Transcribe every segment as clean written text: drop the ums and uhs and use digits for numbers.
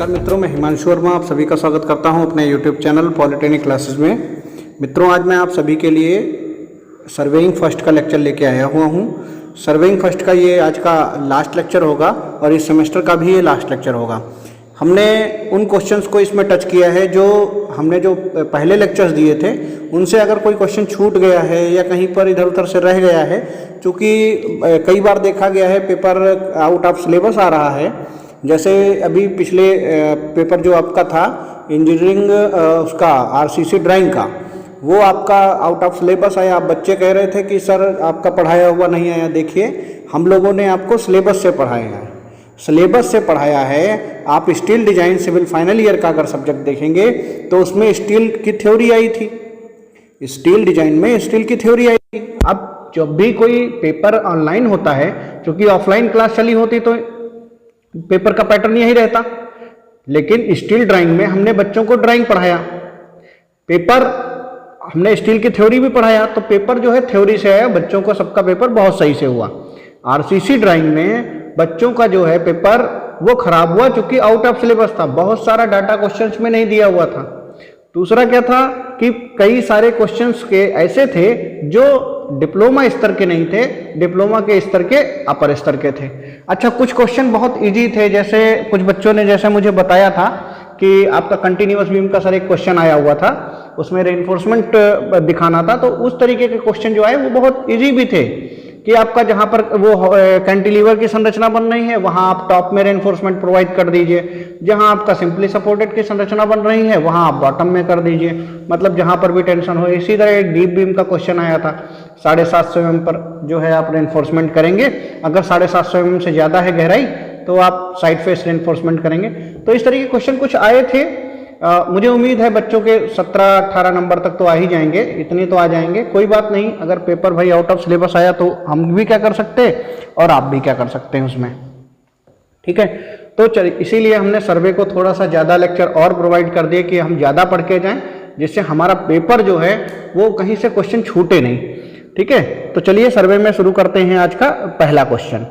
नमस्कार मित्रों, मैं हिमांशु वर्मा आप सभी का स्वागत करता हूं अपने YouTube चैनल पॉलिटेक्निक क्लासेस में। मित्रों, आज मैं आप सभी के लिए सर्वेइंग फर्स्ट का लेक्चर लेके आया हुआ हूं। सर्वेइंग फर्स्ट का ये आज का लास्ट लेक्चर होगा और इस सेमेस्टर का भी ये लास्ट लेक्चर होगा। हमने उन क्वेश्चंस को इसमें टच किया है जो हमने जो पहले लेक्चर्स दिए थे उनसे अगर कोई क्वेश्चन छूट गया है या कहीं पर इधर उधर से रह गया है, क्योंकि कई बार देखा गया है पेपर आउट ऑफ सिलेबस आ रहा है। जैसे अभी पिछले पेपर जो आपका था इंजीनियरिंग उसका आरसीसी ड्राइंग का, वो आपका आउट ऑफ सिलेबस आया। आप बच्चे कह रहे थे कि सर आपका पढ़ाया हुआ नहीं आया। देखिए, हम लोगों ने आपको सिलेबस से पढ़ाया है, सिलेबस से पढ़ाया है। आप steel design civil final year का अगर सब्जेक्ट देखेंगे तो उसमें स्टील की थ्योरी आई थी, स्टील डिजाइन में स्टील की थ्योरी आई थी। अब जब भी कोई पेपर ऑनलाइन होता है, क्योंकि ऑफलाइन क्लास चली होती तो पेपर का पैटर्न यही रहता, लेकिन स्टील ड्राइंग में हमने बच्चों को ड्राइंग पढ़ाया, पेपर हमने स्टील की थ्योरी भी पढ़ाया, तो पेपर जो है थ्योरी से आया। बच्चों को सबका पेपर बहुत सही से हुआ। आरसीसी ड्राइंग में बच्चों का जो है पेपर वो खराब हुआ क्योंकि आउट ऑफ सिलेबस था, बहुत सारा डाटा क्वेश्चंस में नहीं दिया हुआ था। दूसरा क्या था कि कई सारे क्वेश्चंस के ऐसे थे जो डिप्लोमा स्तर के नहीं थे, डिप्लोमा के स्तर के अपर स्तर के थे। अच्छा, कुछ क्वेश्चन बहुत इजी थे, जैसे कुछ बच्चों ने जैसे मुझे बताया था कि आपका कंटिन्यूअस बीम का सर एक क्वेश्चन आया हुआ था, उसमें रेनफोर्समेंट दिखाना था, तो उस तरीके के क्वेश्चन जो आए वो बहुत इजी भी थे कि आपका जहाँ पर वो कैंटिलीवर की संरचना बन रही है वहाँ आप टॉप में रेनफोर्समेंट प्रोवाइड कर दीजिए, जहाँ आपका सिंपली सपोर्टेड की संरचना बन रही है वहाँ आप बॉटम में कर दीजिए, मतलब जहाँ पर भी टेंशन हो। इसी तरह एक डीप बीम का क्वेश्चन आया था, 750 mm पर जो है आप रेनफोर्समेंट करेंगे। अगर 750 mm से ज़्यादा है गहराई तो आप साइड फेस रेनफोर्समेंट करेंगे। तो इस तरह के क्वेश्चन कुछ आए थे। मुझे उम्मीद है बच्चों के 17-18 नंबर तक तो आ ही जाएंगे, इतने तो आ जाएंगे। कोई बात नहीं, अगर पेपर भाई आउट ऑफ सिलेबस आया तो हम भी क्या कर सकते हैं और आप भी क्या कर सकते हैं उसमें, ठीक है। तो चलिए, इसीलिए हमने सर्वे को थोड़ा सा ज़्यादा लेक्चर और प्रोवाइड कर दिए कि हम ज़्यादा पढ़ के जाएं, जिससे हमारा पेपर जो है वो कहीं से क्वेश्चन छूटे नहीं, ठीक है। तो चलिए सर्वे में शुरू करते हैं आज का पहला क्वेश्चन।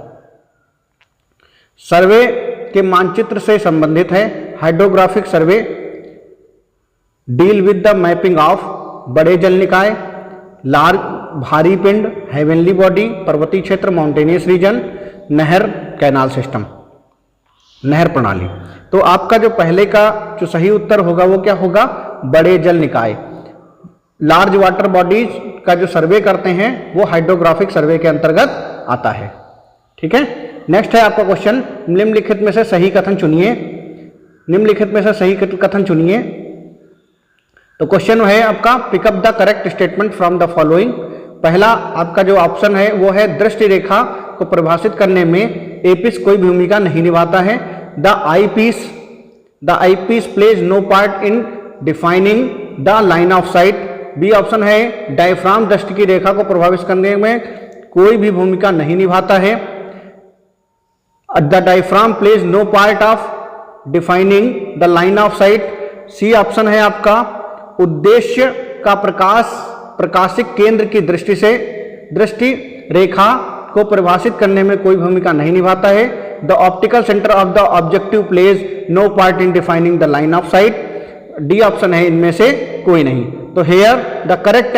सर्वे के मानचित्र से संबंधित है। Hydrographic survey deal with the mapping of बड़े जल निकाय, लार्ज भारी पिंड, हेवनली बॉडी, पर्वतीय क्षेत्र, माउंटेनियस रीजन, नहर, कैनाल सिस्टम, नहर प्रणाली। तो आपका जो पहले का जो सही उत्तर होगा वो क्या होगा? बड़े जल निकाय। लार्ज वाटर बॉडीज का जो सर्वे करते हैं वो हाइड्रोग्राफिक सर्वे के अंतर्गत आता है, ठीक है। नेक्स्ट है आपका क्वेश्चन, निम्नलिखित में से सही कथन चुनिए। निम्नलिखित में से सही कथन चुनिए। तो क्वेश्चन है आपका, pickup the correct statement from the following. पहला आपका जो ऑप्शन है वो है, दृष्टि रेखा को परिभाषित करने में एपिस कोई भूमिका नहीं निभाता है। The eyepiece plays no part in defining the line of sight. B option है, डायफ्राम दृष्टि की रेखा को प्रभावित करने में कोई भी भूमिका नहीं निभाता है। The diaphragm plays no part of defining the line of sight. C option है आपका, उद्देश्य का प्रकाशिक केंद्र की दृष्टि से दृष्टि रेखा को परिभाषित करने में कोई भूमिका नहीं निभाता है। The optical centre of the objective plays no part in defining the line of sight. D option है, इनमें से कोई नहीं। तो here the correct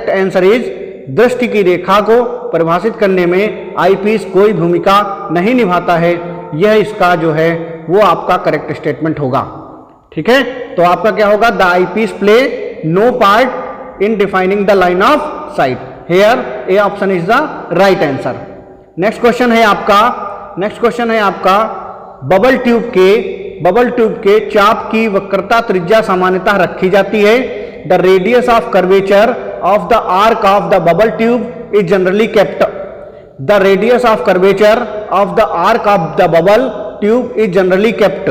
answer is दृष्टि की रेखा को परिभाषित करने में आईपीस कोई भूमिका नहीं निभाता है। यह इसका जो है वो आपका करेक्ट स्टेटमेंट होगा, ठीक है। तो आपका क्या होगा? The eyepiece play no part in defining the line of sight. Here A option is the right answer. Next question है आपका, बबल ट्यूब के चाप की वक्रता त्रिज्या सामान्यतः रखी जाती है। The radius of curvature of the arc of the bubble tube is generally kept. The radius of curvature of the arc of the bubble tube is generally kept.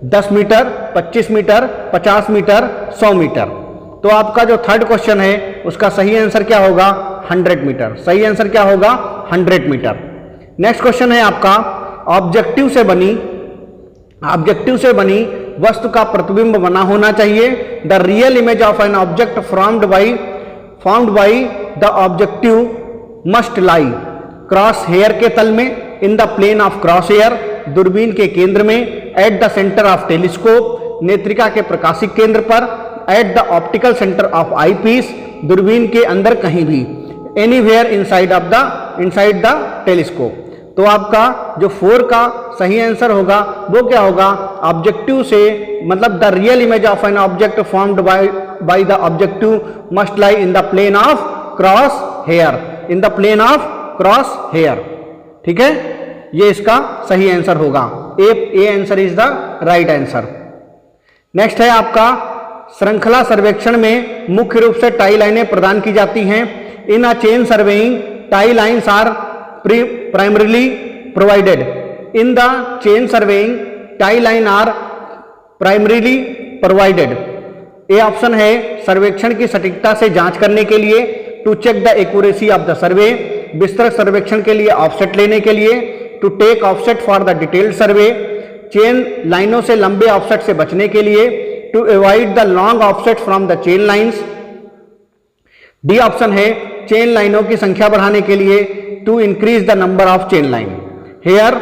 10 metre, 25 metre, 50 metre, 100 metre. तो आपका जो third question है उसका सही answer क्या होगा? 100 metre. सही answer क्या होगा? 100 मीटर। नेक्स्ट क्वेश्चन है आपका, ऑब्जेक्टिव से बनी वस्तु का प्रतिबिंब बना होना चाहिए। The real image of an object formed by the objective must lie cross hair के तल में, in the plane of cross hair, दूरबीन के केंद्र में, at the centre of telescope, नेत्रिका के प्रकाशिक केंद्र पर, at the optical centre of eyepiece, दूरबीन के अंदर कहीं भी, एनीवेयर इनसाइड द टेलीस्कोप। तो आपका जो 4 का सही आंसर होगा वो क्या होगा, ऑब्जेक्टिव से, मतलब the real image of an object formed by the objective must lie in the plane of cross hair, in the plane of cross hair. ठीक है, ये इसका सही आंसर होगा, A answer is the right answer. Next है आपका श्रृंखला सर्वेक्षण में मुख्य रूप से टाई लाइनें प्रदान की जाती हैं। In a chain surveying tie lines are primarily provided. In the chain surveying tie line are primarily provided. A option है सर्वेक्षण की सटीकता से जांच करने के लिए, to check the accuracy of the survey, विस्तृत सर्वेक्षण के लिए ऑफसेट लेने के लिए, to take offset for the detailed survey, chain लाइनों से लंबे ऑफसेट से बचने के लिए, to avoid the long offset from the chain lines. D option है चेन लाइनों की संख्या बढ़ाने के लिए, to increase the number of chain line. Hair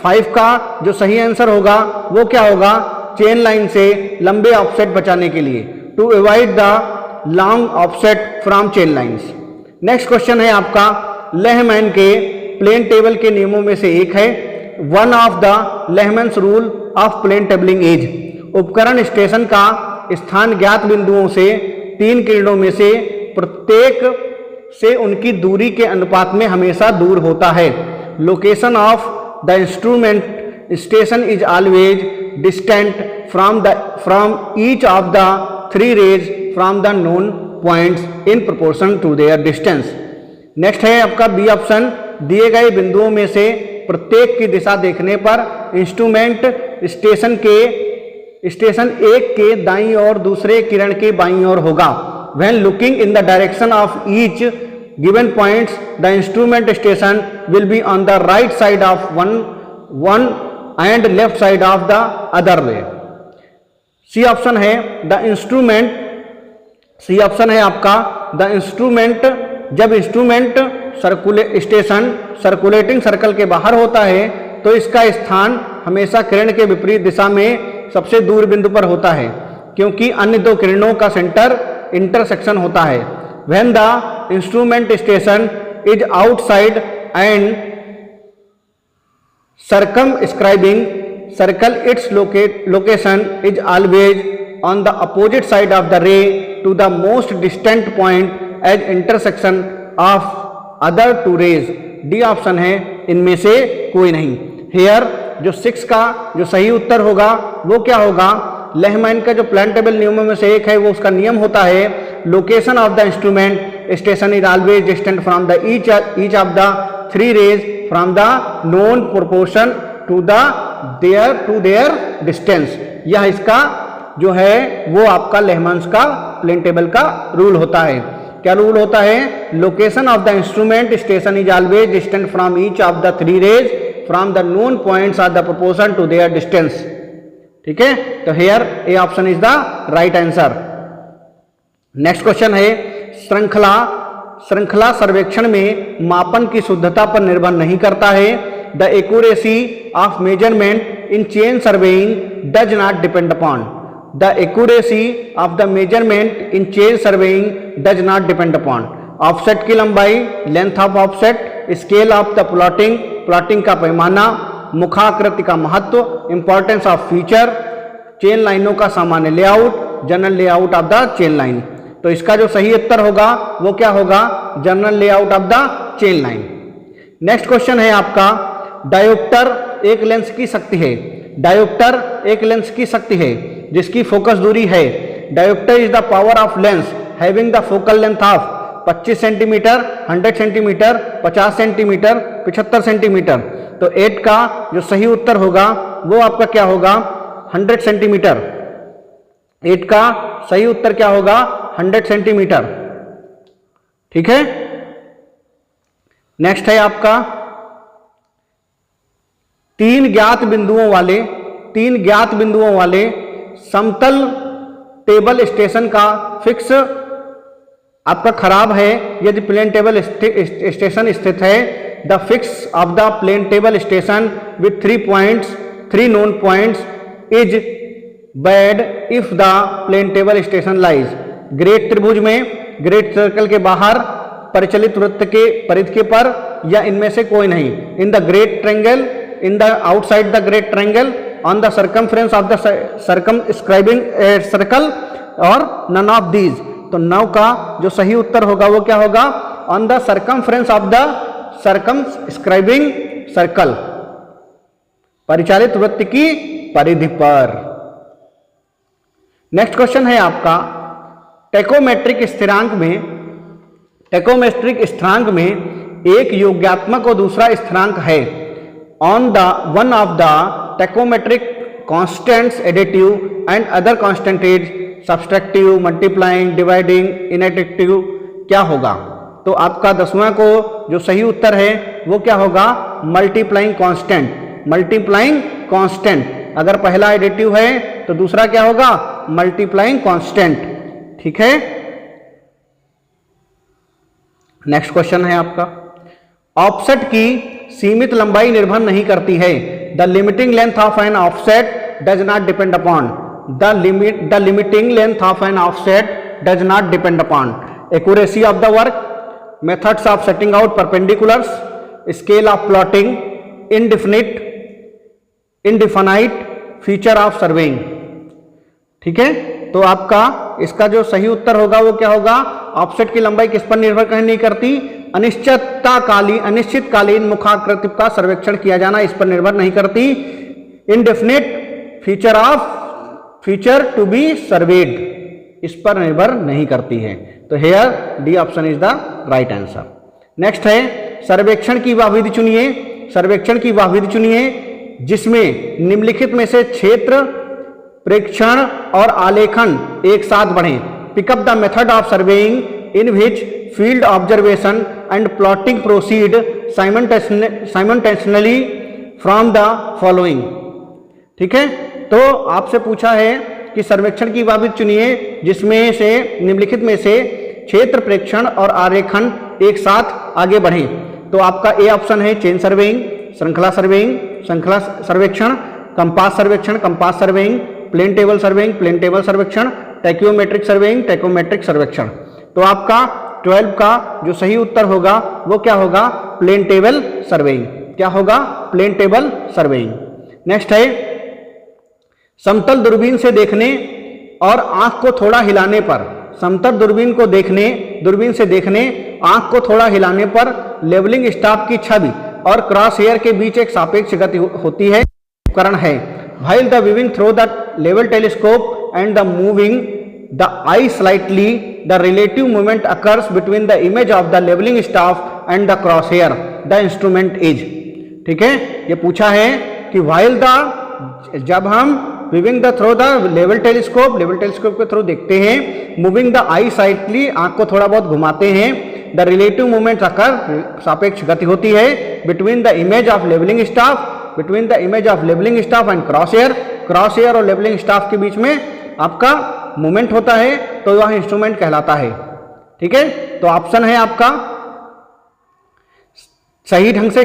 5 का जो सही आंसर होगा वो क्या होगा, चेन लाइन से लंबे ऑफसेट बचाने के लिए, to avoid the long offset from chain lines. Next question है आपका लेहमैन के प्लेन टेबल के नियमों में से एक है, one of the Lehmann's rule of plane tabling is, उपकरण स्टेशन का स्थान ज्ञात बिंदुओं से 3 किरणों में से प्रत्येक से उनकी दूरी के अनुपात में हमेशा दूर होता है। Location of the instrument station is always distant from each of the 3 rays from the known points in proportion to their distance. Next है आपका बी ऑप्शन, दिए गए बिंदुओं में से प्रत्येक की दिशा देखने पर इंस्ट्रूमेंट स्टेशन 1 के दाईं और दूसरे किरण के बाईं ओर होगा। When looking in the direction of each given points, the instrument station will be on the right side of one and left side of the other way. C option है the instrument, C option है आपका the instrument, जब instrument station circulating circle के बाहर होता है तो इसका स्थान हमेशा किरण के विपरीत दिशा में सबसे दूर बिंदु पर होता है, क्योंकि अन्य 2 किरणों का सेंटर इंटरसेक्शन होता है। When the instrument station is outside and circumscribing circle, its location is always on the opposite side of the ray to the most distant point as intersection of other 2 rays. D option है इनमें से कोई नहीं। Hair जो 6 का जो सही उत्तर होगा वो क्या होगा, लेहमैन का जो प्लान टेबल नियमों में से एक है वो उसका नियम होता है, location of the instrument station is always distant from the each of the 3 rays from the known proportion to their distance. यह इसका जो है वो आपका लेहमैन्स का प्लेन टेबल का रूल होता है। क्या रूल होता है, location of the instrument station is always distant from each of the 3 rays from the known points of the proportion to their distance. ठीक है, तो here A option is the right answer. Next question है श्रृंखला सर्वेक्षण में मापन की शुद्धता पर निर्भर नहीं करता है। The accuracy of measurement in chain surveying does not depend upon, the accuracy of the measurement in chain surveying does not depend upon. Offset की लंबाई, length of offset, scale of the plotting का पैमाना, मुखाकृति का महत्व, importance of feature, chain लाइनों का सामान्य layout, general layout of the chain line. तो इसका जो सही उत्तर होगा वो क्या होगा, general layout of the chain line. Next question है आपका डायोप्टर एक लेंस की शक्ति है, डायोप्टर एक लेंस की शक्ति है जिसकी फोकस दूरी है। Dioptre is the power of lens having the focal length of 25 centimetre, 100 centimetre, 50 centimetre, 75 centimetre. तो 8 का जो सही उत्तर होगा वो आपका क्या होगा, 100 सेंटीमीटर। 8 का सही उत्तर क्या होगा, 100 सेंटीमीटर। ठीक है, नेक्स्ट है आपका 3 ज्ञात बिंदुओं वाले समतल टेबल स्टेशन का फिक्स आपका खराब है यदि प्लेन टेबल स्टेशन स्थित है the fix of the plane table station with 3 known points is bad if the plane table station lies. Great त्रिभुज में ग्रेट सर्कल के बाहर, परिचलित वृत्त के परिधि के पर, या इनमें से कोई नहीं। In the great triangle, in the outside the great triangle, on the circumference of the circumscribing circle, और नन ऑफ दीज। तो 9 का जो सही उत्तर होगा वो क्या होगा? On the circumference of the circumscribing circle, परिचालित वृत्त की परिधि पर। नेक्स्ट क्वेश्चन है आपका, टेकोमेट्रिक स्थिरांक में एक योगात्मक और दूसरा स्थिरांक है। On the one of the tacheometric constants additive and other constant is subtractive, multiplying, dividing, in additive, क्या होगा? तो आपका 10वां को जो सही उत्तर है वो क्या होगा? Multiplying constant. मल्टीप्लाइंग कांस्टेंट, अगर पहला एडिटिव है तो दूसरा क्या होगा? Multiplying constant. ठीक है। नेक्स्ट क्वेश्चन है आपका, ऑफसेट की सीमित लंबाई निर्भर नहीं करती है। The limiting length of an offset does not depend upon. The limiting length of an offset does not depend upon accuracy of the work, methods of setting out perpendiculars, scale of plotting, indefinite feature of surveying. ठीक है। तो आपका इसका जो सही उत्तर होगा वो क्या होगा? ऑफसेट की लंबाई किस पर निर्भर कहीं नहीं करती? अनिश्चितकालीन मुखाकृति का सर्वेक्षण किया जाना इस पर निर्भर नहीं करती। Indefinite feature to be surveyed इस पर निर्भर नहीं करती है। तो here D option is the right answer. Next है, सर्वेक्षण की वह विधि चुनिए। सर्वेक्षण की वह विधि चुनिए जिसमें निम्नलिखित में से क्षेत्र प्रेक्षण और आलेखन एक साथ बढ़ें। Pick up the method of surveying in which field observation and plotting proceed simultaneously from the following. ठीक है। तो आपसे पूछा है कि सर्वेक्षण की वह विधि चुनिए जिसमें से निम्नलिखित में से क्षेत्र प्रेक्षण और आरेखन एक साथ आगे बढ़े। तो आपका ए ऑप्शन है चेन सर्वेइंग, श्रृंखला सर्वेइंग, श्रृंखला सर्वेक्षण, कंपास सर्वेक्षण, compass surveying, plane table surveying, plane table सर्वेक्षण, टैक्योमेट्रिक सर्वेइंग, टैक्योमेट्रिक सर्वेक्षण। तो आपका 12 का जो सही उत्तर होगा वो क्या होगा? Plane table surveying. क्या होगा? Plane table surveying. नेक्स्ट है, समतल दूरबीन से देखने और आंख को थोड़ा हिलाने पर, समतल दूरबीन से देखने आंख को थोड़ा हिलाने पर लेवलिंग स्टाफ की छवि और क्रॉस हेयर के बीच एक सापेक्ष गति होती है उपकरण है। While the viewing through the level telescope and the moving the eye slightly, the relative movement occurs between the image of the leveling staff and the crosshair. The instrument is। ठीक है। ये पूछा है कि while the, जब हम viewing the through the level telescope के through देखते हैं, moving the eye slightly, आंख को थोड़ा बहुत घुमाते हैं, the relative movement occur, सापेक्ष गति होती है, between the image of leveling staff and crosshair और लेवलिंग स्टाफ के बीच में आपका मूवमेंट होता है, तो वह इंस्ट्रूमेंट कहलाता है। ठीक है। तो ऑप्शन है आपका सही ढंग से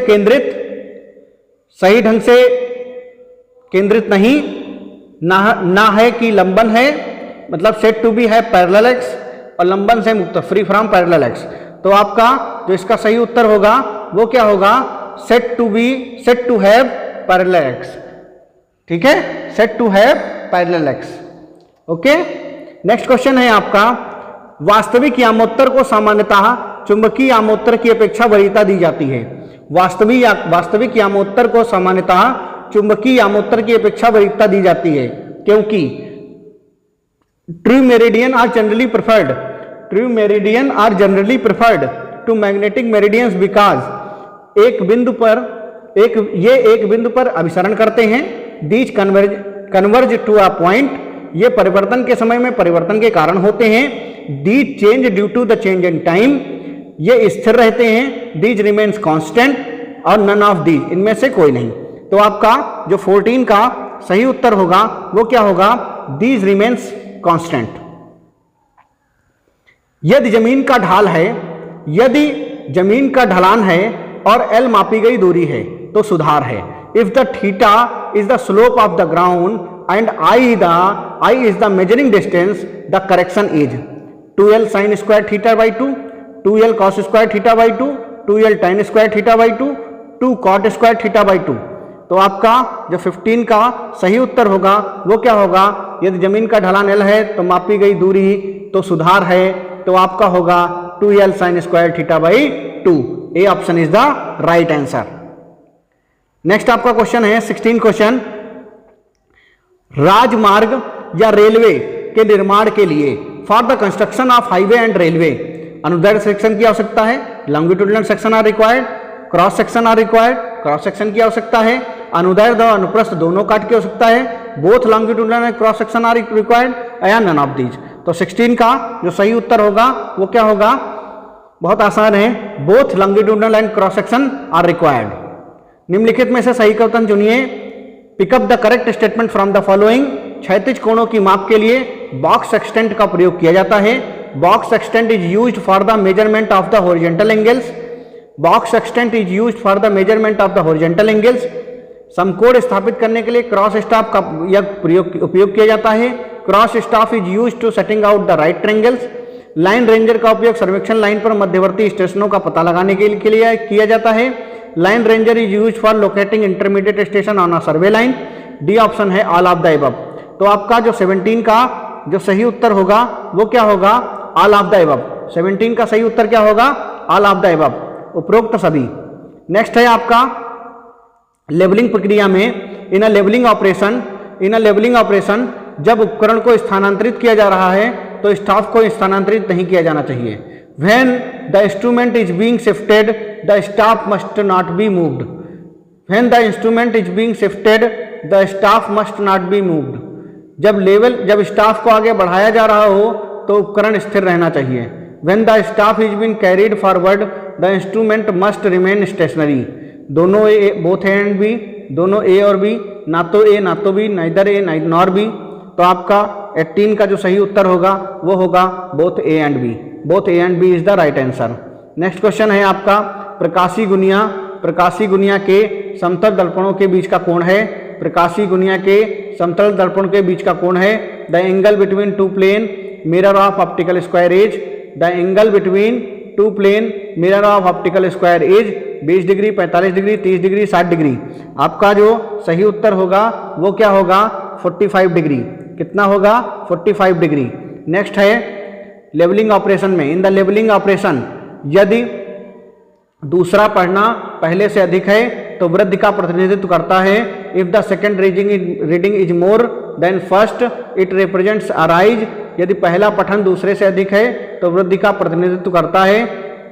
केंद्रित नहीं, ना है कि लंबन है, मतलब सेट टू बी है पैरेलल एक्स, और लंबन से मुक्त, फ्री फ्रॉम पैरेलल एक्स। तो आपका जो इसका सही उत्तर होगा वो क्या होगा? Set to have parallel axes. ठीक है। Set to have parallel axes. Okay. Next question है आपका, वास्तविक यामोत्तर को सामान्यतः चुंबकीय यामोत्तर की अपेक्षा वरीयता दी जाती है। वास्तविक यामोत्तर को सामान्यतः चुंबकीय यामोत्तर की अपेक्षा वरीयता दी जाती है क्योंकि true meridian are generally preferred to magnetic meridians because एक बिंदु पर अभिसरण करते हैं। These converge to a point, ये परिवर्तन के समय में परिवर्तन के कारण होते हैं। These change due to the change in time, ये स्थिर रहते हैं। दीज रिमेन्स कांस्टेंट, और नन ऑफ दीज, इनमें से कोई नहीं। तो आपका जो 14 का सही उत्तर होगा वो क्या होगा? These remains constant. यदि जमीन का ढलान है और L मापी गई दूरी है तो सुधार है। If the theta is the slope of the ground and I is the measuring distance, the correction is 2L sin square theta by 2, 2L cos square theta by 2, 2L tan square theta by 2, 2 cot square theta by 2। तो आपका जो 15 का सही उत्तर होगा वो क्या होगा? यदि जमीन का ढलान L है तो मापी गई दूरी तो सुधार है, तो आपका होगा 2L sin square theta by 2। A option is the right answer. Next आपका क्वेश्चन है 16 क्वेश्चन, राजमार्ग या रेलवे के निर्माण के लिए for the construction of highway and railway अनुदैर्घ्य सेक्शन की आवश्यकता है, longitudinal section are required, cross section are required, cross section की आवश्यकता है, अनुदैर्ध्य और अनुप्रस्थ दोनों काट की आवश्यकता है, both longitudinal and cross section are required या नन ऑफ दीज। तो 16 का जो सही उत्तर होगा वो क्या होगा? बहुत आसान है, both longitudinal and cross section are required. निम्नलिखित में से सही का उत्तर चुनिए। Pick up the correct statement from the following. क्षैतिज कोणों की माप के लिए बॉक्स एक्सटेंट का प्रयोग किया जाता है। Box extent is used for the measurement of the horizontal angles. Box extent is used for the measurement of the horizontal angles. समकोण स्थापित करने के लिए क्रॉस स्टाफ का उपयोग किया जाता है। Cross staff is used to setting out the right triangles. Line ranger का उपयोग सर्वेक्षण लाइन पर मध्यवर्ती स्टेशनों का पता लगाने के लिए किया जाता है। Line ranger is used for locating intermediate station on a survey line. D option है ऑल ऑफ द अबव। तो आपका जो 17 का जो सही उत्तर होगा वो क्या होगा? All of the above. 17 का सही उत्तर क्या होगा? ऑल ऑफ द अबव, उपरोक्त सभी। नेक्स्ट है आपका लेवलिंग प्रक्रिया में इन अ लेवलिंग ऑपरेशन जब उपकरण को स्थानांतरित किया जा रहा है तो स्टाफ को स्थानांतरित नहीं किया जाना चाहिए। When the instrument is being shifted, the staff must not be moved. When the instrument is being shifted, the staff must not be moved. जब स्टाफ को आगे बढ़ाया जा रहा हो तो उपकरण स्थिर रहना चाहिए। When the staff is being carried forward, the instrument must remain stationary. दोनों ए, both A and B, दोनों A और B, ना तो A ना तो B, neither A nor B। तो आपका 18 का जो सही उत्तर होगा वो होगा both A and B। Both A and B is the right answer. Next question है आपका प्रकाशी गुनिया के समतल दर्पणों के बीच का कोण है। प्रकाशी गुनिया के समतल दर्पण के बीच का कोण है the angle between two plane mirror of optical square is. The angle between two plane mirror of optical square is 20 degree, 45 degree, 30 degree, 60 degree. आपका जो सही उत्तर होगा वो क्या होगा? 45 डिग्री। कितना होगा? 45 डिग्री। नेक्स्ट है लेवलिंग ऑपरेशन में, इन द लेवलिंग ऑपरेशन यदि दूसरा पढ़ना पहले से अधिक है तो वृद्धि का प्रतिनिधित्व करता है। If the second reading is more than first it represents a rise. यदि पहला पठन दूसरे से अधिक है तो वृद्धि का प्रतिनिधित्व करता है।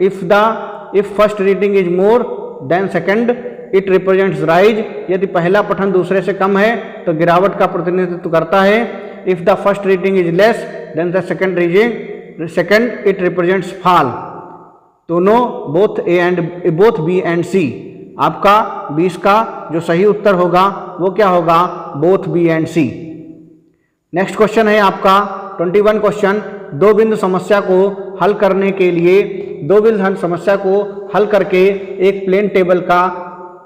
If first reading is more than second it represents rise. यदि पहला पठन दूसरे से कम है तो गिरावट का प्रतिनिधित्व करता है। If the first reading is less then the second it represents fall. दोनों बोथ बी एंड सी। आपका 20 का जो सही उत्तर होगा वो क्या होगा? Both B and C. Next question है आपका 21 क्वेश्चन, दो बिंदु समस्या को हल करके एक प्लेन टेबल का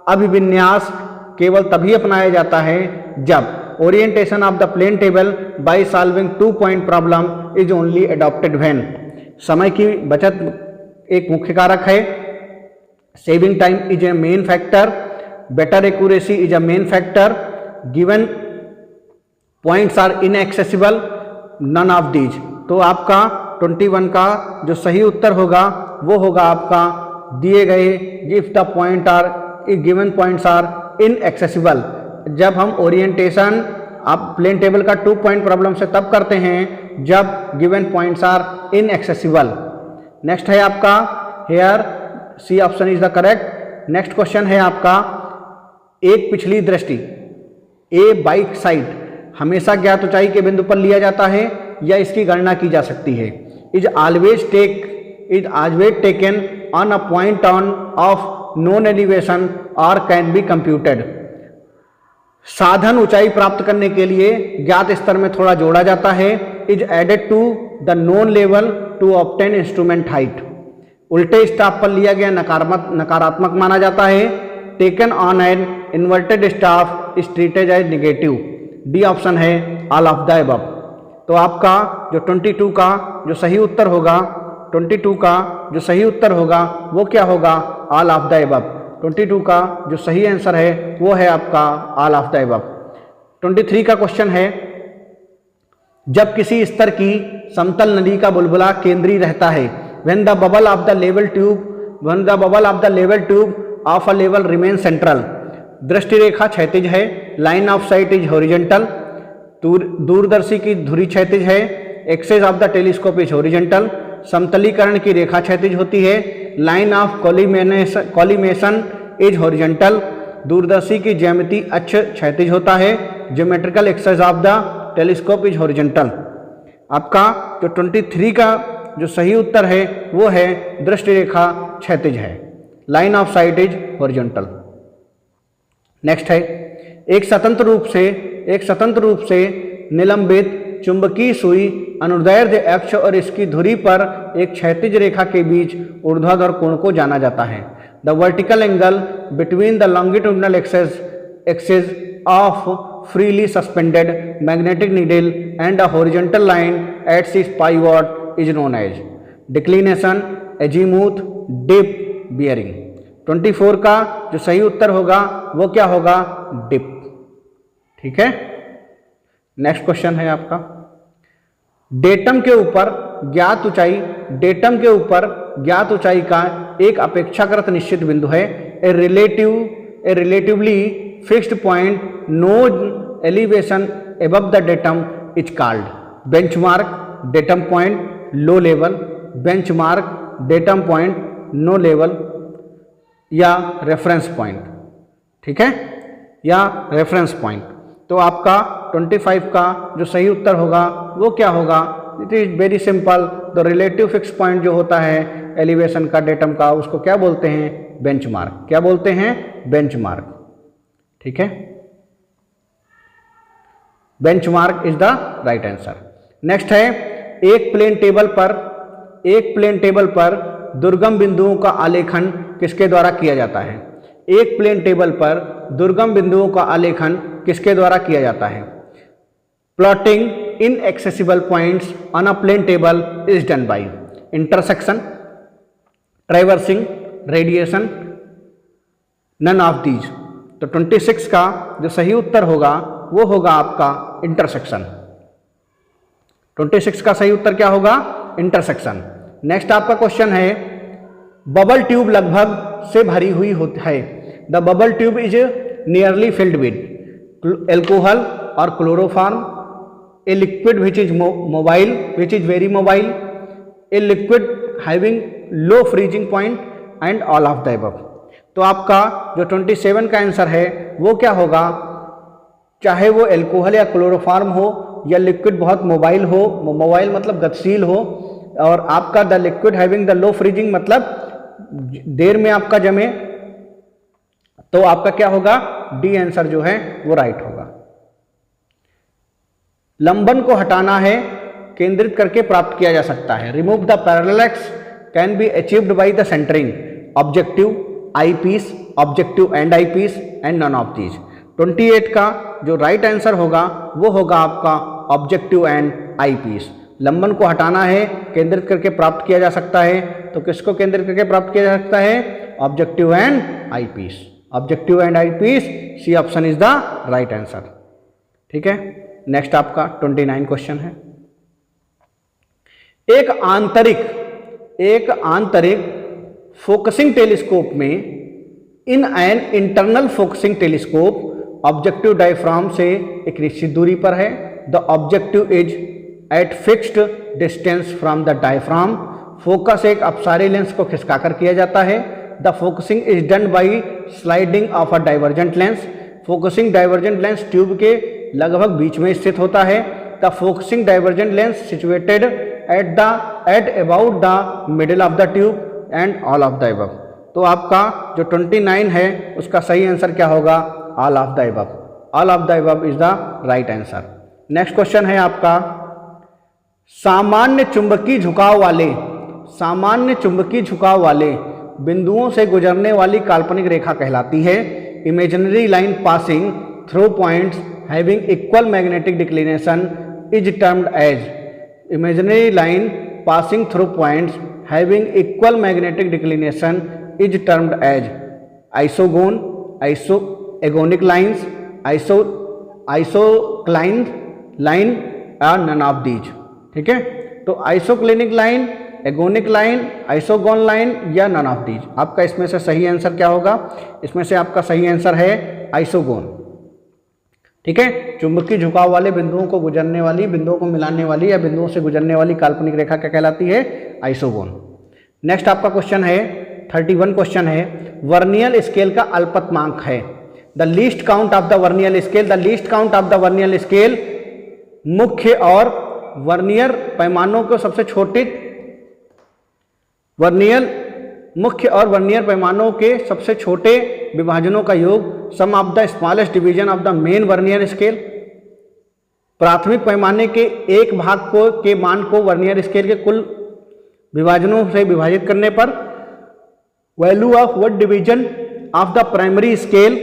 अभिविन्यास केवल तभी अपनाया जाता है जब orientation of the plane table by solving 2 point problem is only adopted when. समय की बचत एक मुख्य कारक है। Saving time is a main factor. Better accuracy is a main factor. Given points are inaccessible, none of these. तो आपका 21 का जो सही उत्तर होगा वो होगा आपका दिए गए if the point are given points are inaccessible. जब हम ओरिएंटेशन आप प्लेन टेबल का 2 पॉइंट प्रॉब्लम से तब करते हैं जब given points are inaccessible. Next है आपका here C option is the correct. Next question है आपका एक पिछली दृष्टि ए बाइक साइड हमेशा ज्ञात ऊंचाई के बिंदु पर लिया जाता है या इसकी गणना की जा सकती है। Is always taken on a point of known elevation और कैन बी कंप्यूटेड। साधन ऊंचाई प्राप्त करने के लिए ज्ञात स्तर में थोड़ा जोड़ा जाता है। Is added to the known level to obtain instrument height. उल्टे स्टाफ पर लिया गया नकारात्मक माना जाता है। Taken on an inverted staff is treated as negative. D option है ऑल ऑफ द अबव। तो आपका जो 22 का जो सही उत्तर होगा, 22 का जो सही उत्तर होगा वो क्या होगा? All of the above. 22 का जो सही आंसर है वो है आपका ऑल ऑफ द अबव। 23 का क्वेश्चन है, जब किसी स्तर की समतल नली का बुलबुला केंद्रीय रहता है, when the bubble of the level tube of a level remains central, दृष्टि रेखा क्षैतिज है, line of sight is horizontal, दूरदर्शी की धुरी क्षैतिज है, axis of the telescope is horizontal, समतलीकरण की रेखा क्षैतिज होती है, line of collimation is horizontal, दूरदर्शी की ज्यामिति अक्ष क्षैतिज होता है, geometrical axis of the telescope is horizontal. आपका जो 23 का जो सही उत्तर है वो है दृष्टि रेखा क्षैतिज है, line of sight is horizontal. Next है, एक स्वतंत्र रूप से निलंबित चुंबकीय सुई अनुदैर्ध्य अक्ष और इसकी धुरी पर एक क्षैतिज रेखा के बीच ऊर्ध्वाधर कोण को जाना जाता है। The vertical angle between the longitudinal axis of freely suspended magnetic needle and a horizontal line at its pivot is known as declination, azimuth, dip, bearing। 24 का जो सही उत्तर होगा वो क्या होगा? डिप। ठीक है। नेक्स्ट क्वेश्चन है आपका, डेटम के ऊपर ज्ञात ऊंचाई का एक अपेक्षाकृत निश्चित बिंदु है। A relatively fixed point known elevation above the datum is called benchmark, datum point, low level, benchmark, datum point, no level या रेफरेंस पॉइंट। ठीक है, या रेफरेंस पॉइंट। तो आपका 25 का जो सही उत्तर होगा वो क्या होगा? It is very simple. The relative fix point जो होता है एलिवेशन का, डेटम का, उसको क्या बोलते हैं? बेंचमार्क। क्या बोलते हैं? बेंचमार्क। ठीक है, benchmark is the right answer. Next है, एक प्लेन टेबल पर दुर्गम बिंदुओं का आलेखन किसके द्वारा किया जाता है? एक प्लेन टेबल पर दुर्गम बिंदुओं का आलेखन किसके द्वारा किया जाता है? Plotting inaccessible points on a plane table is done by intersection, traversing, radiation, none of these। तो 26 का जो सही उत्तर होगा वो होगा आपका इंटरसेक्शन। 26 का सही उत्तर क्या होगा? इंटरसेक्शन। नेक्स्ट आपका क्वेश्चन है, बबल ट्यूब लगभग से भरी हुई होती है। The bubble tube is nearly filled with alcohol और chloroform, a liquid which is mobile which is very mobile, a liquid having low freezing point and all of the above. तो आपका जो 27 का आंसर है वो क्या होगा? चाहे वो एल्कोहल या क्लोरोफॉर्म हो या लिक्विड बहुत मोबाइल हो, मोबाइल मतलब गतिशील हो, और आपका the liquid having the low freezing मतलब देर में आपका जमे, तो आपका क्या होगा? डी आंसर जो है वो राइट होगा। लंबन को हटाना है, केंद्रित करके प्राप्त किया जा सकता है। Remove the parallax can be achieved by the centering, objective, eyepiece, objective and eyepiece and none of these. 28 का जो राइट आंसर होगा वो होगा आपका ऑब्जेक्टिव एंड आई पीस। लंबन को हटाना है, केंद्रित करके प्राप्त किया जा सकता है, तो किसको केंद्रित करके प्राप्त किया जा सकता है? Objective and eyepiece. Objective and eyepiece, C option is the right answer. ठीक है, नेक्स्ट आपका 29 क्वेश्चन है, एक आंतरिक फोकसिंग टेलीस्कोप में in an internal focusing telescope objective diaphragm से एक निश्चित दूरी पर है। The objective is at fixed distance from the diaphragm. Focus एक अपसारी लेंस को खिसकाकर किया जाता है। The focusing is done by sliding of a divergent lens. Focusing divergent lens tube के लगभग बीच में स्थित होता है। The focusing divergent lens situated at about the middle of the tube and all of the above. तो आपका जो 29 है उसका सही आंसर क्या होगा? All of the above. All of the above is the right answer. Next question है आपका, सामान्य चुंबकीय झुकाव वाले सामान्य चुंबकीय झुकाव वाले बिंदुओं से गुजरने वाली काल्पनिक रेखा कहलाती है। Imaginary line passing through points having equal magnetic declination is termed as. Imaginary line passing through points having equal magnetic declination is termed as isogon, isogonic lines, isoclined line और नन ऑफ दीज। ठीक है, तो isoclinic line, agonic line, isogon line या none of these. आपका इसमें से सही answer क्या होगा? इसमें से आपका सही आंसर है आइसोगोन। ठीक है, चुंबकीय झुकाव वाले बिंदुओं को गुजरने वाली, बिंदुओं को मिलाने वाली या बिंदुओं से गुजरने वाली काल्पनिक रेखा क्या कहलाती है? आइसोगोन। नेक्स्ट आपका क्वेश्चन है 31 क्वेश्चन है, वर्नियर स्केल का अल्पतमांक है। The least count of the vernier scale, the least count of the vernier scale मुख्य और वर्नियर पैमानों को सबसे छोटे, वर्नियर मुख्य और वर्नियर पैमानों के सबसे छोटे विभाजनों का योग, sum of the smallest division of the main vernier scale. प्राथमिक पैमाने के एक भाग को के मान को वर्नियर स्केल के कुल विभाजनों से विभाजित करने पर value of one division of the primary scale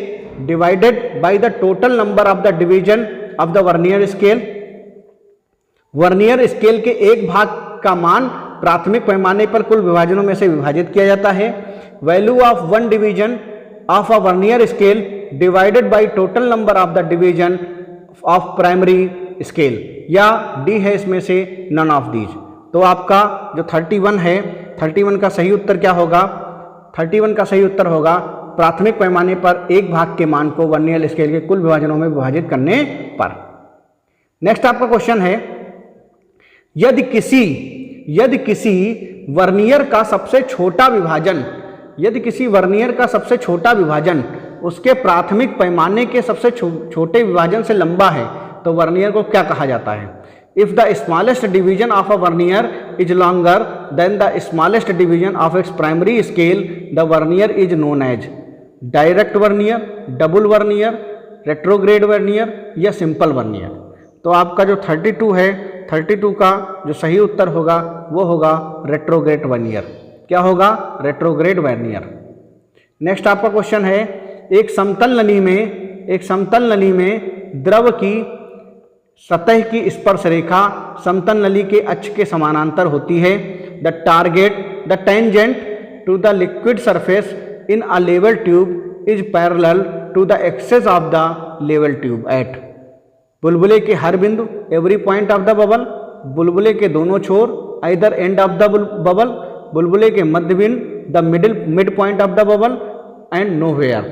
divided by the total number of the division of the vernier scale. Vernier scale के एक भाग का मान प्राथमिक पैमाने पर कुल विभाजनों में से विभाजित किया जाता है। Value of one division of a vernier scale divided by total number of the division of primary scale, या डी है इसमें से नन ऑफ दीज। तो आपका जो 31 है, 31 का सही उत्तर क्या होगा? 31 का सही उत्तर होगा प्राथमिक पैमाने पर एक भाग के मान को वर्नियर स्केल के कुल विभाजनों में विभाजित करने पर। नेक्स्ट आपका क्वेश्चन है, यदि किसी वर्नियर का सबसे छोटा विभाजन, यदि किसी वर्नियर का सबसे छोटा विभाजन उसके प्राथमिक पैमाने के सबसे छोटे विभाजन से लंबा है तो वर्नियर को क्या कहा जाता है? If the smallest division of a vernier is longer than the smallest division of its primary scale, the vernier is known as direct vernier, double vernier, retrograde vernier या सिंपल वर्नियर। तो आपका जो 32 है, 32 का जो सही उत्तर होगा वो होगा रेट्रोग्रेड वर्नियर। क्या होगा? Retrograde vernier. नेक्स्ट आपका क्वेश्चन है, एक समतल नली में द्रव की सतह की स्पर्श रेखा समतल नली के अक्ष के समानांतर होती है। The tangent to the liquid surface in a level tube is parallel to the axis of the level tube at. बुलबुले के हर बिंदु, every point of the bubble, बुलबुले के दोनों छोर, either end of the bubble, बुलबुले के मध्य बिंदु, the midpoint of the bubble and nowhere,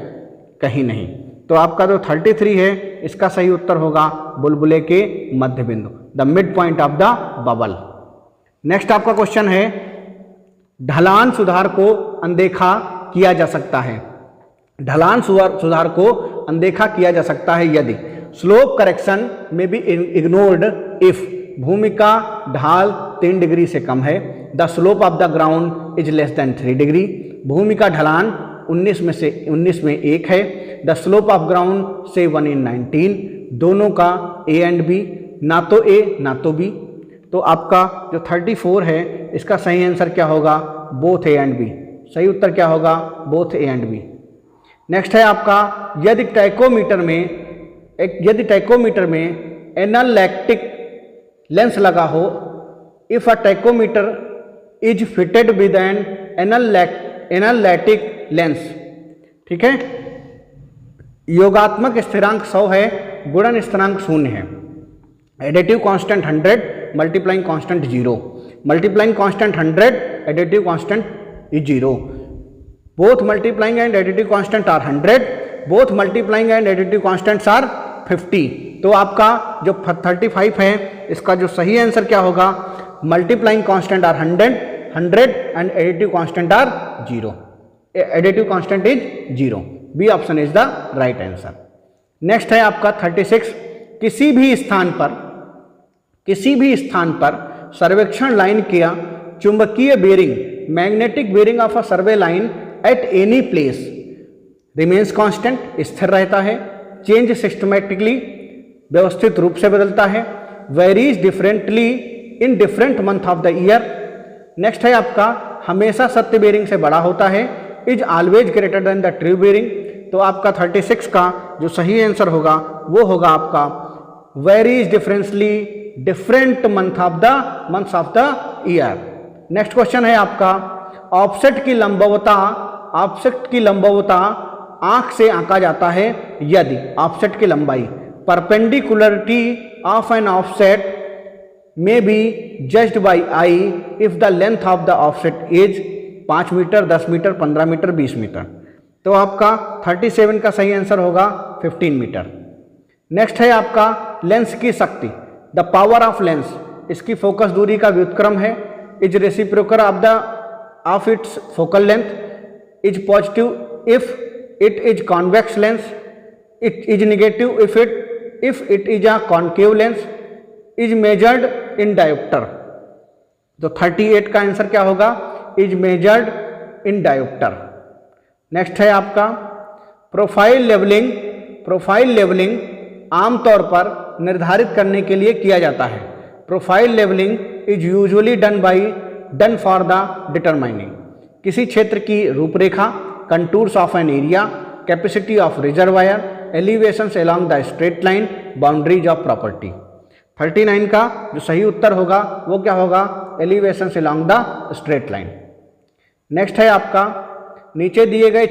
कहीं नहीं। तो आपका जो 33 है इसका सही उत्तर होगा बुलबुले के मध्य बिंदु, the midpoint of the bubble. Next आपका क्वेश्चन है, ढलान सुधार को अनदेखा किया जा सकता है। ढलान सुधार को अनदेखा किया जा सकता है यदि slope correction may be ignored if भूमि का ढाल 3 डिग्री से कम है, the slope of the ground is less than 3 degree, भूमि का ढलान 19 में 1 है, द स्लोप ऑफ ग्राउंड से 1 in 19, दोनों का ए एंड बी, ना तो ए ना तो बी। तो आपका जो 34 है इसका सही आंसर क्या होगा? Both A and B. सही उत्तर क्या होगा? Both A and B. Next है आपका, यदि टैकोमीटर में एनालैक्टिक लेंस लगा हो, if a tacheometer is fitted with an anallactic lens. ठीक है, योगात्मक स्थिरांक 100 है, गुणन स्थिरांक 0 है, additive constant 100, multiplying constant 0, multiplying constant 100, additive constant is 0, both multiplying and additive constant are 100, both multiplying and additive constants are 50। तो आपका जो 35 है इसका जो सही आंसर क्या होगा? Multiplying constant are 100 and additive constant are 0, additive constant is 0। B option is the right answer. Next है आपका 36, किसी भी स्थान पर सर्वेक्षण लाइन किया चुंबकीय bearing, magnetic bearing of a survey line at any place remains constant, स्थिर रहता है, चेंज सिस्टमेटिकली, व्यवस्थित रूप से बदलता है, varies differently in different month of the year, next है आपका हमेशा सत्य बेरिंग से बड़ा होता है, is always greater than the true bearing. तो आपका 36 का जो सही आंसर होगा वो होगा आपका varies differentially different months of the year. Next question है आपका ऑफसेट की लंबवता आंख से आंका जाता है यदि ऑफसेट की लंबाई परपेंडिकुलरिटी ऑफ एन ऑफसेट में be judged by eye if the length of the offset is 5 metre, 10 metre, 15 metre, 20 metre. तो आपका 37 का सही आंसर होगा 15 मीटर। नेक्स्ट है आपका लेंस की शक्ति, द पावर ऑफ लेंस, इसकी फोकस दूरी का व्युत्क्रम है, is reciprocal of its focal length, is positive if it is convex lens, it is negative if it is a concave lens, is measured in dioptre. तो 38 का answer क्या होगा, is measured in dioptre. Next है आपका profile levelling आमतौर पर निर्धारित करने के लिए किया जाता है। Profile levelling is usually done for the determining किसी क्षेत्र की रूपरेखा, contours of an area, capacity of reservoir, elevations along the straight line, boundaries of property. 39 का जो सही उत्तर होगा वो क्या होगा, elevations along the straight line. Next है आपका नीचे दिए गए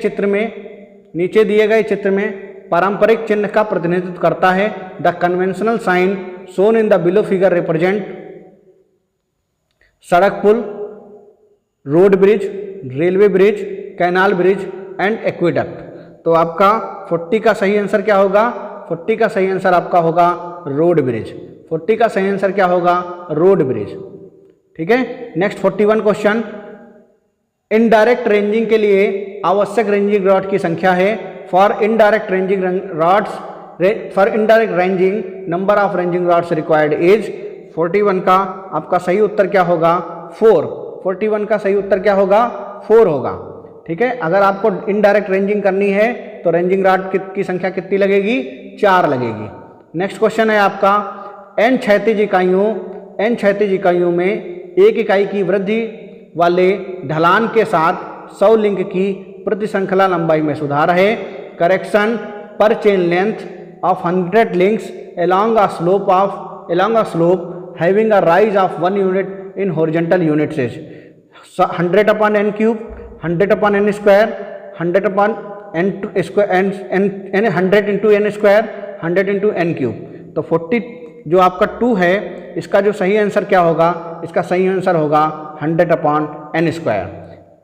चित्र में पारंपरिक चिन्ह का प्रतिनिधित्व करता है। The conventional sign shown in the below figure represent सड़क पुल, road bridge, railway bridge, canal bridge and aqueduct. तो आपका 40 का सही आंसर क्या होगा, 40 का सही आंसर आपका होगा रोड ब्रिज। 40 का सही आंसर क्या होगा, रोड ब्रिज। ठीक है। नेक्स्ट 41 क्वेश्चन, इनडायरेक्ट रेंजिंग के लिए आवश्यक रेंजिंग रॉड की संख्या है। For indirect ranging number of ranging rods required is 41 का आपका सही उत्तर क्या होगा, 4। 41 का सही उत्तर क्या होगा, 4 होगा। ठीक है। अगर आपको इनडायरेक्ट रेंजिंग करनी है तो रेंजिंग रॉड की संख्या कितनी लगेगी, 4 लगेगी। नेक्स्ट क्वेश्चन है आपका एन क्षैतिज इकाइयों में एक इकाई की वृद्धि वाले ढलान के साथ 100 लिंक की प्रति श्रृंखला लंबाई में सुधार है। करेक्शन पर chain length of 100 links along a slope having a rise of 1 unit in horizontal units is 100 upon n cube, 100 upon n square, 100 upon n square, n 100 into n square, 100 into n cube। तो 40 जो आपका 2 है इसका जो सही answer क्या होगा, इसका सही आंसर होगा 100 upon n square।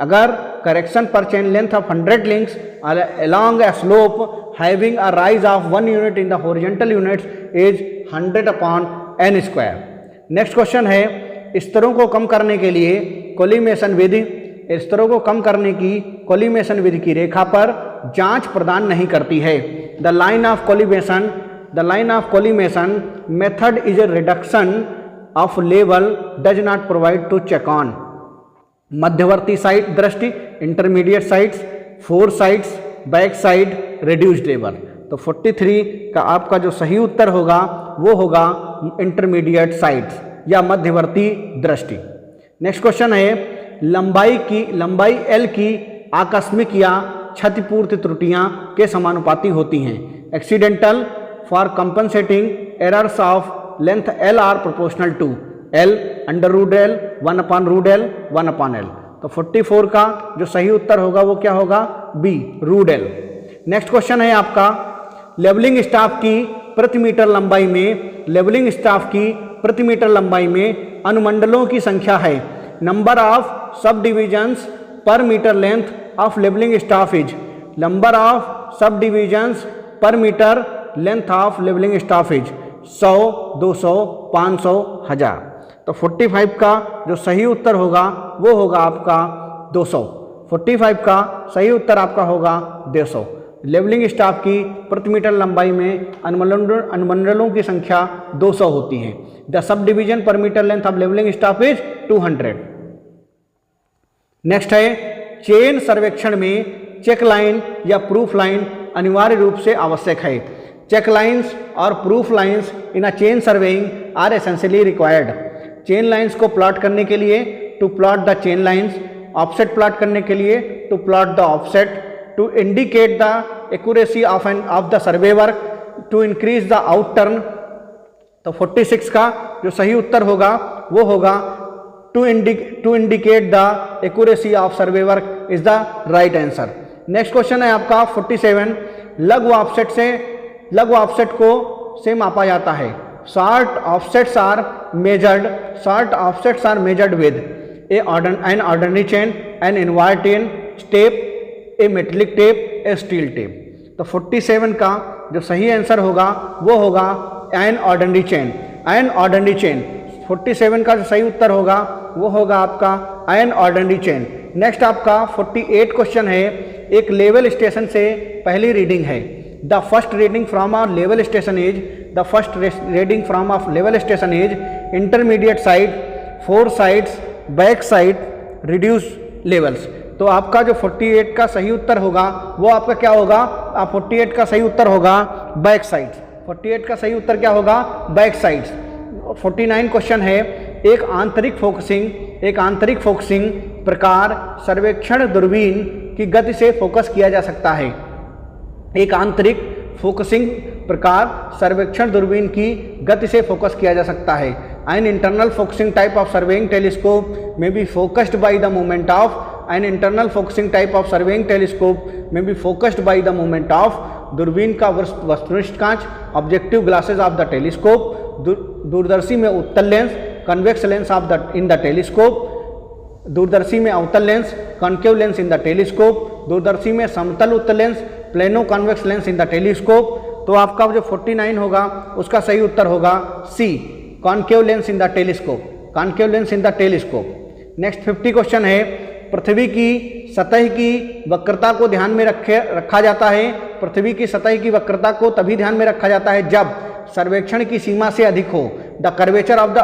अगर करेक्शन पर chain length of 100 links along a slope having a rise of 1 unit in the horizontal units is 100 upon n square। Next question है स्तरों को कम करने के लिए कोलिमेशन विधि, स्तरों को कम करने की कोलिमेशन विधि की रेखा पर जांच प्रदान नहीं करती है। The line of collimation method is a reduction of level does not provide to check on मध्यवर्ती साइड दृष्टि, intermediate sights, fore sights, back sight, reduced level. तो 43 का आपका जो सही उत्तर होगा वो होगा इंटरमीडिएट साइड्स या मध्यवर्ती दृष्टि। नेक्स्ट क्वेश्चन है लंबाई L की आकस्मिक या क्षतिपूर्ति त्रुटियां के समानुपाती होती हैं। Accidental for compensating errors of length L are proportional to L under root L 1 upon root L 1 upon L। तो 44 का जो सही उत्तर होगा वो क्या होगा, B root L। Next question है आपका लेवलिंग स्टाफ की प्रति मीटर लंबाई में अनुमंडलों की संख्या है। Number of subdivisions per metre length of levelling staff is, number of subdivisions per metre length of levelling staff is 100, 200, 500, 1000। तो 45 का जो सही उत्तर होगा वो होगा आपका 200। 45 का सही उत्तर आपका होगा 200। लेवलिंग स्टाफ की प्रति मीटर लंबाई में अनुमंडलों की संख्या 200 होती है। The subdivision per metre length of levelling staff is 200। Next है चेन सर्वेक्षण में चेक लाइन या प्रूफ लाइन अनिवार्य रूप से आवश्यक है। चेक लाइन्स और proof lines in a chain surveying are essentially required. Chain lines को प्लॉट करने के लिए to plot the chain lines, offset plot करने के लिए to plot the offset, to indicate the accuracy of the survey work, to increase the out turn. तो 46 का जो सही उत्तर होगा वो होगा to indicate the accuracy of survey work is the right answer. Next question है आपका 47, लघु ऑफसेट को से मापा जाता है। Short offsets are measured with an ordinary chain, an invar chain, tape, a metallic tape, a steel tape. तो 47 का जो सही आंसर होगा वो होगा एन ऑर्डिनरी चेन। 47 का जो सही उत्तर होगा वो होगा आपका एन ऑर्डिनरी चेन। नेक्स्ट आपका 48 क्वेश्चन है, एक लेवल स्टेशन से पहली रीडिंग है। The first reading from a level station is intermediate side, 4 sides, back side, reduce levels. तो आपका जो 48 का सही उत्तर होगा वो आपका क्या होगा? 48 का सही उत्तर होगा बैक साइड्स। 48 का सही उत्तर क्या होगा? Back sides. 49 क्वेश्चन है, एक आंतरिक फोकसिंग प्रकार सर्वेक्षण दूरबीन की गति से फोकस किया जा सकता है। एक आंतरिक फोकसिंग प्रकार सर्वेक्षण दूरबीन की गति से फोकस किया जा सकता है। An internal focusing type of surveying telescope may be focused by the movement of दूरबीन का वस्तुनिष्ठ कांच, objective glasses of the telescope, दूरदर्शी में उत्तल lens, convex lens in the telescope, दूरदर्शी में अवतल lens, concave lens in the telescope, दूरदर्शी में समतल उत्तल lens, plano convex lens in the telescope. तो आपका जो 49 होगा उसका सही उत्तर होगा C, concave lens in the telescope. Next 50 question है, पृथ्वी की सतह की वक्रता को ध्यान में रखा जाता है। पृथ्वी की सतह की वक्रता को तभी ध्यान में रखा जाता है जब सर्वेक्षण की सीमा से अधिक हो। The curvature of the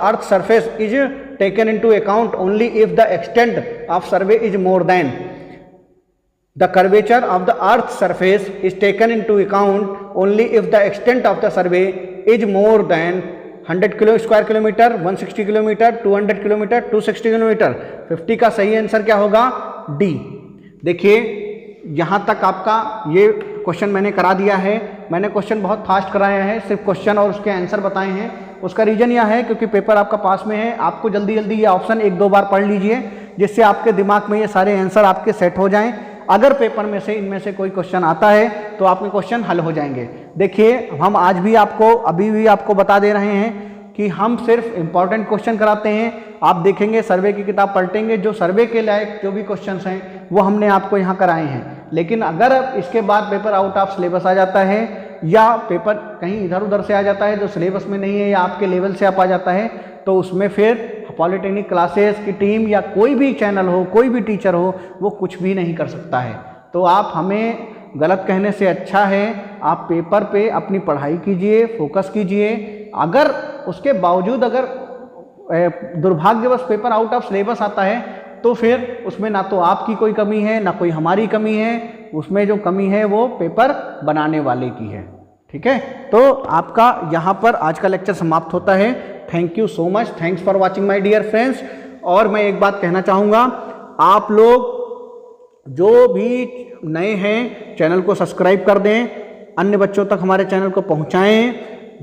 earth surface is taken into account only if the extent of survey is more than. The curvature of the Earth's surface is taken into account only if the extent of the survey is more than 100 square kilometre, 160 kilometre, 200 kilometre, 260 kilometre. 50 का सही answer क्या होगा? D. देखिए यहाँ तक आपका ये question मैंने करा दिया है। मैंने क्वेश्चन बहुत फास्ट कराया है, सिर्फ क्वेश्चन और उसके आंसर बताए हैं। उसका रीज़न यह है क्योंकि पेपर आपका पास में है, आपको जल्दी जल्दी ये ऑप्शन 1-2 बार पढ़ लीजिए जिससे आपके दिमाग में ये सारे आंसर आपके सेट हो जाएं। अगर पेपर में से इनमें से कोई क्वेश्चन आता है तो आपके क्वेश्चन हल हो जाएंगे। देखिए हम अभी भी आपको बता दे रहे हैं कि हम सिर्फ इंपॉर्टेंट क्वेश्चन कराते हैं। आप देखेंगे सर्वे की किताब पलटेंगे, जो सर्वे के लायक जो भी क्वेश्चंस हैं वो हमने आपको यहाँ कराए हैं। लेकिन अगर इसके बाद पेपर आउट ऑफ सिलेबस आ जाता है या पेपर कहीं इधर उधर से आ जाता है जो सिलेबस में नहीं है या आपके लेवल से आप आ जाता है, तो उसमें फिर पॉलिटेक्निक क्लासेस की टीम या कोई भी चैनल हो, कोई भी टीचर हो, वो कुछ भी नहीं कर सकता है। तो आप हमें गलत कहने से अच्छा है आप पेपर पे अपनी पढ़ाई कीजिए, फोकस कीजिए। अगर उसके बावजूद अगर दुर्भाग्यवश पेपर आउट ऑफ सिलेबस आता है तो फिर उसमें ना तो आपकी कोई कमी है ना कोई हमारी कमी है, उसमें जो कमी है वो पेपर बनाने वाले की है। ठीक है, तो आपका यहाँ पर आज का लेक्चर समाप्त होता है। Thank you so much, thanks for watching my dear friends. और मैं एक बात कहना चाहूँगा, आप लोग जो भी नए हैं चैनल को सब्सक्राइब कर दें, अन्य बच्चों तक हमारे चैनल को पहुँचाएँ।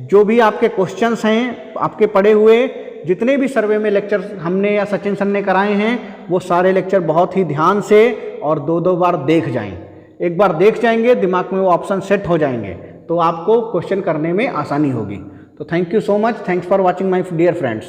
जो भी आपके क्वेश्चंस हैं आपके पढ़े हुए, जितने भी सर्वे में लेक्चर हमने या सचिन सर ने कराए हैं, वो सारे लेक्चर बहुत ही ध्यान से और 2-2 बार देख जाएं। एक बार देख जाएंगे दिमाग में वो ऑप्शन सेट हो जाएंगे तो आपको क्वेश्चन करने में आसानी होगी। तो thank you so much, thanks for watching my dear friends.